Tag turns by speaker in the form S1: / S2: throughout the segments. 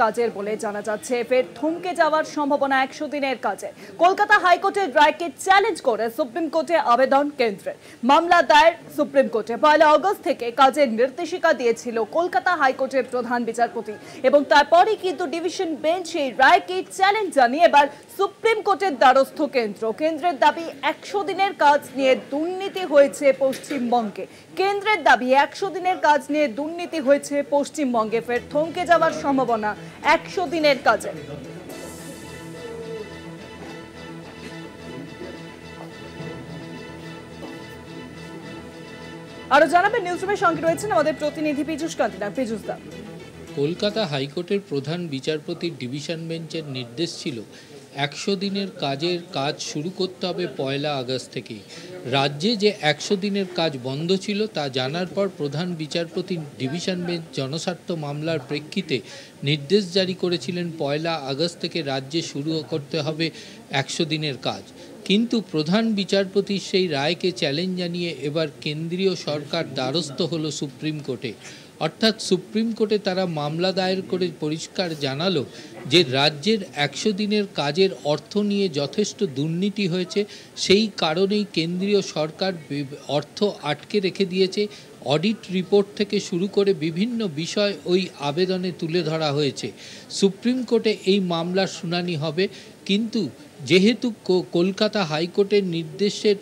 S1: কাজের বলে জানা যাচ্ছে। ফের থমকে যাওয়ার সম্ভাবনা 100 দিনের কাজে। কলকাতা হাইকোর্টের রায়কে চ্যালেঞ্জ করে সুপ্রিম কোর্টে আবেদন কেন্দ্রের। মামলা দায়ের সুপ্রিম কোর্টে। 1 আগস্ট থেকে কাজের নির্দেশিকা দিয়েছিল কলকাতা হাইকোর্টের প্রধান বিচারপতি এবং তারপরই কিন্তু ডিভিশন বেঞ্চ এই রায়কে চ্যালেঞ্জ জানিয়ে এবার সুপ্রিম কোর্টের দ্বারস্থ কেন্দ্র। কেন্দ্রের দাবি 100 দিনের কাজ নিয়ে দুর্নীতি হয়েছে পশ্চিমবঙ্গে। কেন্দ্রের দাবি 100 দিনের কাজ নিয়ে দুর্নীতি হয়েছে পশ্চিমবঙ্গে। ফের থমকে যাওয়ার সম্ভাবনা 100 দিনের কাজে। আরো জানাবেন নিউজরুমের সঙ্গে রয়েছেন আমাদের প্রতিনিধি পীযূষ কান্তি। পীযূষ দা,
S2: কলকাতা হাইকোর্টের প্রধান বিচারপতির ডিভিশন বেঞ্চের নির্দেশ ছিল 100 দিনের কাজ শুরু করতে হবে 1 আগস্ট থেকে। রাজ্যে যে 100 দিনের কাজ বন্ধ ছিল তা জানার পর প্রধান বিচারপতি ডিভিশন বেঞ্চ জনস্বার্থ মামলার প্রেক্ষিতে নির্দেশ জারি করেছিলেন 1 আগস্ট থেকে রাজ্যে শুরু করতে হবে 100 দিনের কাজ। কিন্তু প্রধান বিচারপতির সেই রায়কে চ্যালেঞ্জ জানিয়ে এবার কেন্দ্রীয় সরকার দ্বারস্থ হলো সুপ্রিম কোর্টে। অর্থাৎ সুপ্রিম কোর্টে তারা মামলা দায়ের করে পরিষ্কার জানালো যে রাজ্যের 100 দিনের কাজের অর্থ নিয়ে যথেষ্ট দুর্নীতি হয়েছে, সেই কারণেই কেন্দ্রীয় সরকার অর্থ আটকে রেখে দিয়েছে। অডিট রিপোর্ট থেকে শুরু করে বিভিন্ন বিষয় ওই আবেদনে তুলে ধরা হয়েছে। সুপ্রিম কোর্টে এই মামলার শুনানি হবে, কিন্তু যেহেতু কলকাতা হাইকোর্টের নির্দেশের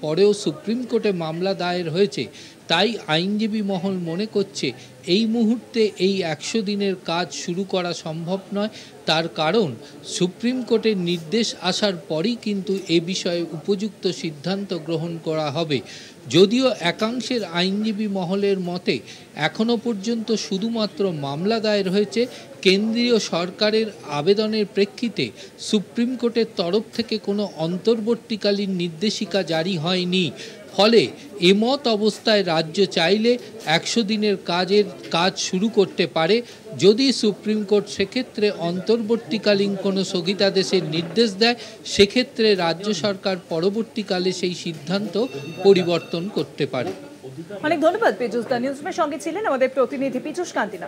S2: পরেও সুপ্রিম কোর্টে মামলা দায়ের হয়েছে, তাই আইনজীবী মহল মনে করছে এই মুহূর্তে এই 100 দিনের কাজ শুরু করা সম্ভব নয়। তার কারণ সুপ্রিম কোর্টের নির্দেশ আসার পরই কিন্তু এ বিষয়ে উপযুক্ত সিদ্ধান্ত গ্রহণ করা হবে। যদিও একাংশের আইনজীবী মহলের মতে এখনও পর্যন্ত শুধুমাত্র মামলা দায়ের হয়েছে, কেন্দ্রীয় সরকারের আবেদনের প্রেক্ষিতে সুপ্রিম কোর্টের তরফ থেকে কোনো অন্তর্বর্তীকালীন নির্দেশিকা জারি হয়নি। ফলে এমত অবস্থায় রাজ্য চাইলে 100 দিনের কাজ শুরু করতে পারে। যদি সুপ্রিম কোর্ট সেক্ষেত্রে অন্তর্বর্তীকালীন কোনো স্থগিতাদেশের নির্দেশ দেয়, সেক্ষেত্রে রাজ্য সরকার পরবর্তীকালে সেই সিদ্ধান্ত পরিবর্তন করতে পারে।
S1: অনেক ধন্যবাদ পীযূষ দা। নিউজরুমের সঙ্গে ছিলেন আমাদের প্রতিনিধি পীযূষ কান্তি।